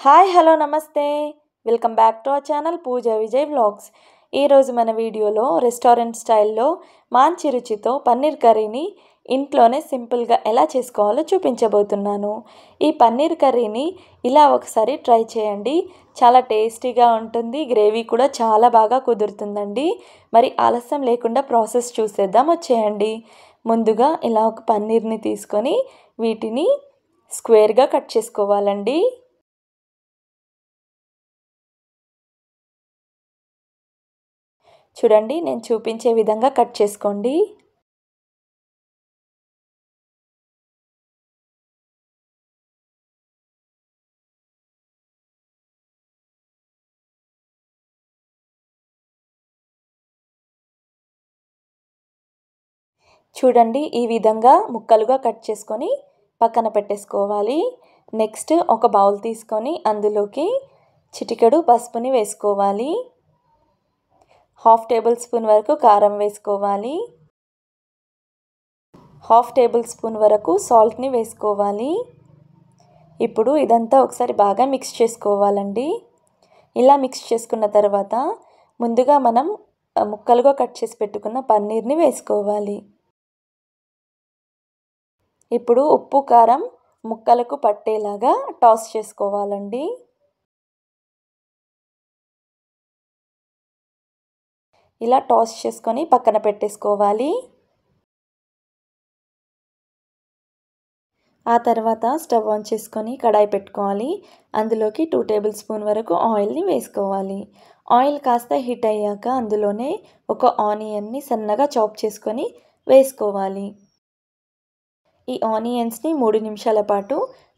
Hi hello namaste welcome back to our channel Pooja Vijay vlogs. ఈరోజు మన వీడియోలో రెస్టారెంట్ స్టైల్లో మంచి రుచితో పన్నీర్ కర్రీని ఇంట్లోనే సింపుల్గా ఎలా చేసుకోవాలో చూపించబోతున్నాను. ఈ పన్నీర్ కర్రీని ఇలా ఒకసారి ట్రై చేయండి. చాలా టేస్టీగా ఉంటుంది, గ్రేవీ కూడా చాలా బాగా కుదురుతుందండి. మరి ఆలస్యం లేకుండా ప్రాసెస్ చూసేద్దాం, వచ్చేయండి. ముందుగా ఇలా ఒక పన్నీర్ని తీసుకొని వీటిని స్క్వేర్గా కట్ చేసుకోవాలండి. చూడండి, నేను చూపించే విధంగా కట్ చేసుకోండి. చూడండి, ఈ విధంగా ముక్కలుగా కట్ చేసుకొని పక్కన పెట్టేసుకోవాలి. నెక్స్ట్ ఒక బౌల్ తీసుకొని అందులోకి చిటికెడు పసుపుని వేసుకోవాలి. 1/2 టేబుల్ స్పూన్ వరకు కారం వేసుకోవాలి. 1/2 టేబుల్ స్పూన్ వరకు సాల్ట్ని వేసుకోవాలి. ఇప్పుడు ఇదంతా ఒకసారి బాగా మిక్స్ చేసుకోవాలండి. ఇలా మిక్స్ చేసుకున్న తర్వాత ముందుగా మనం ముక్కలుగా కట్ చేసి పెట్టుకున్న పన్నీర్ని వేసుకోవాలి. ఇప్పుడు ఉప్పు కారం ముక్కలకు పట్టేలాగా టాస్ చేసుకోవాలండి. ఇలా టాస్ చేసుకొని పక్కన పెట్టేసుకోవాలి. ఆ తర్వాత స్టవ్ ఆన్ చేసుకొని కడాయి పెట్టుకోవాలి. అందులోకి 2 టేబుల్ స్పూన్ వరకు ఆయిల్ని వేసుకోవాలి. ఆయిల్ కాస్త హీట్ అయ్యాక అందులోనే ఒక ఆనియన్ని సన్నగా చాప్ చేసుకొని వేసుకోవాలి. ఈ ఆనియన్స్ని 3 నిమిషాల పాటు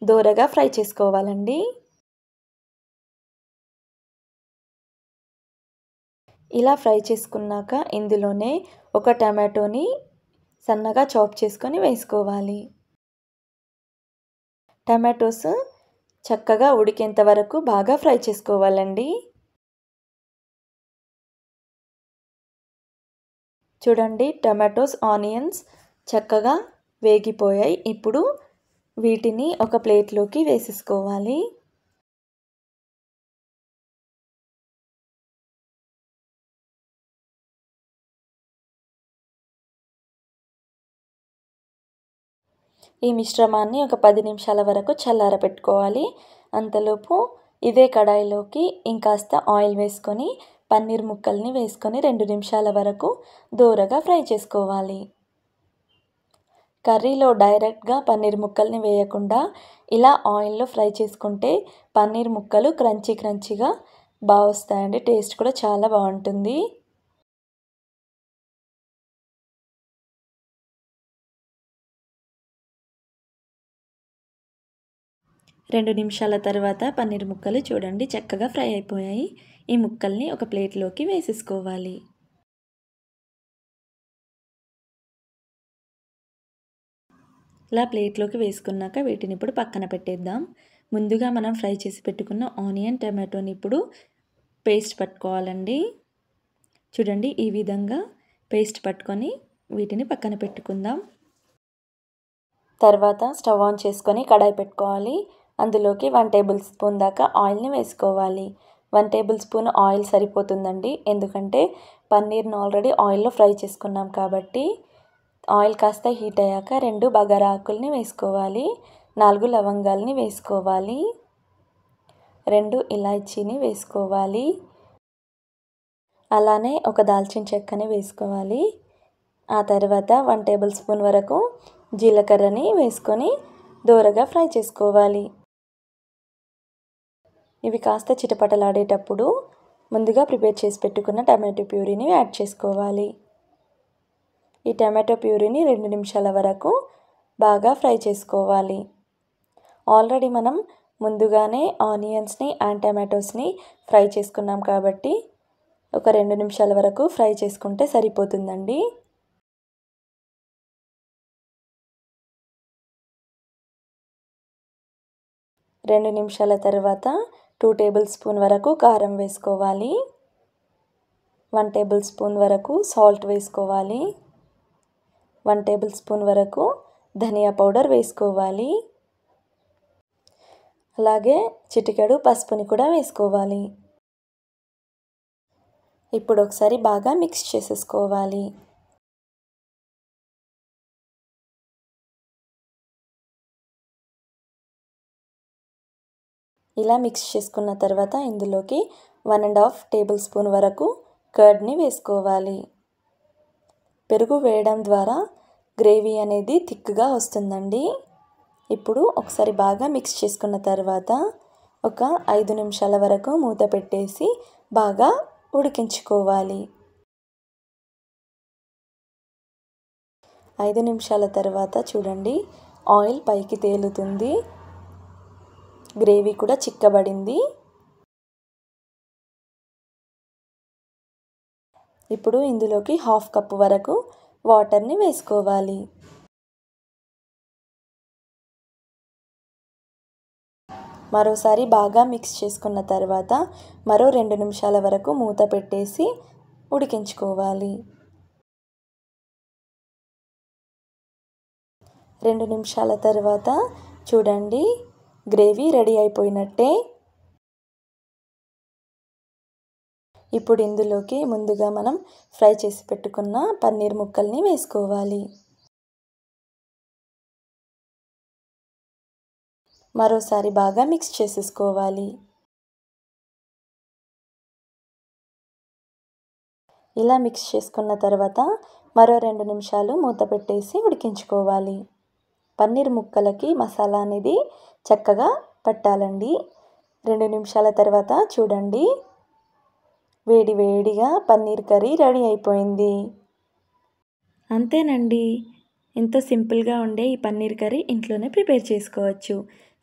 దోరగా ఫ్రై చేసుకోవాలండి. ఇలా ఫ్రై చేసుకున్నాక ఇందులోనే ఒక టమాటోని సన్నగా చాప్ చేసుకొని వేసుకోవాలి. టమాటోస్ చక్కగా ఉడికేంత వరకు బాగా ఫ్రై చేసుకోవాలండి. చూడండి, టమాటోస్ ఆనియన్స్ చక్కగా వేగిపోయాయి. ఇప్పుడు వీటిని ఒక ప్లేట్లోకి వేసేసుకోవాలి. ఈ మిశ్రమాన్ని ఒక 10 నిమిషాల వరకు చల్లారబెట్టుకోవాలి. అంతలోపు ఇదే కడాయిలోకి ఇంకాస్త ఆయిల్ వేసుకొని పన్నీర్ ముక్కల్ని వేసుకొని 2 నిమిషాల వరకు దోరగా ఫ్రై చేసుకోవాలి. కర్రీలో డైరెక్ట్గా పన్నీర్ ముక్కల్ని వేయకుండా ఇలా ఆయిల్లో ఫ్రై చేసుకుంటే పన్నీర్ ముక్కలు క్రంచీగా బాగా వస్తాయండి. టేస్ట్ కూడా చాలా బాగుంటుంది. రెండు నిమిషాల తర్వాత పన్నీర్ ముక్కలు చూడండి చక్కగా ఫ్రై అయిపోయాయి. ఈ ముక్కల్ని ఒక ప్లేట్లోకి వేసేసుకోవాలి. ఇలా ప్లేట్లోకి వేసుకున్నాక వీటిని ఇప్పుడు పక్కన పెట్టేద్దాం. ముందుగా మనం ఫ్రై చేసి పెట్టుకున్న ఆనియన్ టమాటోని ఇప్పుడు పేస్ట్ పట్టుకోవాలండి. చూడండి, ఈ విధంగా పేస్ట్ పట్టుకొని వీటిని పక్కన పెట్టుకుందాం. తర్వాత స్టవ్ ఆన్ చేసుకొని కడాయి పెట్టుకోవాలి. అందులోకి 1 టేబుల్ స్పూన్ దాకా ఆయిల్ని వేసుకోవాలి. 1 టేబుల్ స్పూన్ ఆయిల్ సరిపోతుందండి, ఎందుకంటే పన్నీర్ని ఆల్రెడీ ఆయిల్లో ఫ్రై చేసుకున్నాం కాబట్టి. ఆయిల్ కాస్త హీట్ అయ్యాక 2 బగారా ఆకుల్ని వేసుకోవాలి. 4 లవంగాల్ని వేసుకోవాలి. 2 ఇలాచీని వేసుకోవాలి. అలానే ఒక దాల్చిన చెక్కని వేసుకోవాలి. ఆ తర్వాత 1 టేబుల్ స్పూన్ వరకు జీలకర్రని వేసుకొని దోరగా ఫ్రై చేసుకోవాలి. ఇవి కాస్త చిటపటలాడేటప్పుడు ముందుగా ప్రిపేర్ చేసి పెట్టుకున్న టమాటో ప్యూరీని యాడ్ చేసుకోవాలి. ఈ టమాటో ప్యూరీని 2 నిమిషాల వరకు బాగా ఫ్రై చేసుకోవాలి. ఆల్రెడీ మనం ముందుగానే ఆనియన్స్ని అండ్ టమాటోస్ని ఫ్రై చేసుకున్నాం కాబట్టి ఒక 2 నిమిషాల వరకు ఫ్రై చేసుకుంటే సరిపోతుందండి. రెండు నిమిషాల తర్వాత 2 టేబుల్ స్పూన్ వరకు కారం వేసుకోవాలి. 1 టేబుల్ స్పూన్ వరకు సాల్ట్ వేసుకోవాలి. 1 టేబుల్ స్పూన్ వరకు ధనియా పౌడర్ వేసుకోవాలి. అలాగే చిటికెడు పసుపుని కూడా వేసుకోవాలి. ఇప్పుడు ఒకసారి బాగా మిక్స్ చేసేసుకోవాలి. ఇలా మిక్స్ చేసుకున్న తర్వాత ఇందులోకి 1½ టేబుల్ స్పూన్ వరకు కర్డ్ని వేసుకోవాలి. పెరుగు వేయడం ద్వారా గ్రేవీ అనేది థిక్గా వస్తుందండి. ఇప్పుడు ఒకసారి బాగా మిక్స్ చేసుకున్న తర్వాత ఒక 5 నిమిషాల వరకు మూత పెట్టేసి బాగా ఉడికించుకోవాలి. 5 నిమిషాల తర్వాత చూడండి, ఆయిల్ పైకి తేలుతుంది, గ్రేవీ కూడా చిక్కబడింది. ఇప్పుడు ఇందులోకి 1/2 కప్పు వరకు వాటర్ని వేసుకోవాలి. మరోసారి బాగా మిక్స్ చేసుకున్న తర్వాత మరో 2 నిమిషాల వరకు మూత పెట్టేసి ఉడికించుకోవాలి. 2 నిమిషాల తర్వాత చూడండి, గ్రేవీ రెడీ అయిపోయినట్టే. ఇప్పుడు ఇందులోకి ముందుగా మనం ఫ్రై చేసి పెట్టుకున్న పన్నీర్ ముక్కల్ని వేసుకోవాలి. మరోసారి బాగా మిక్స్ చేసేసుకోవాలి. ఇలా మిక్స్ చేసుకున్న తర్వాత మరో 2 నిమిషాలు మూత పెట్టేసి ఉడికించుకోవాలి. పన్నీర్ ముక్కలకి మసాలా అనేది చక్కగా పట్టాలండి. 2 నిమిషాల తర్వాత చూడండి, వేడి వేడిగా పన్నీర్ కర్రీ రెడీ అయిపోయింది. అంతేనండి, ఎంతో సింపుల్గా ఉండే ఈ పన్నీర్ కర్రీ ఇంట్లోనే ప్రిపేర్ చేసుకోవచ్చు.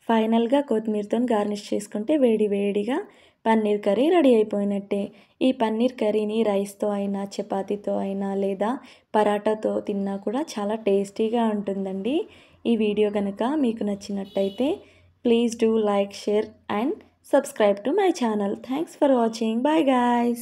ఫైనల్గా కొత్తిమీరతో గార్నిష్ చేసుకుంటే వేడి వేడిగా పన్నీర్ కర్రీ రెడీ అయిపోయినట్టే. ఈ పన్నీర్ కర్రీని రైస్తో అయినా, చపాతీతో అయినా లేదా పరాటాతో తిన్నా కూడా చాలా టేస్టీగా ఉంటుందండి. ఈ వీడియో కనుక మీకు నచ్చినట్టయితే please do like, share and subscribe to my channel. Thanks for watching. Bye guys.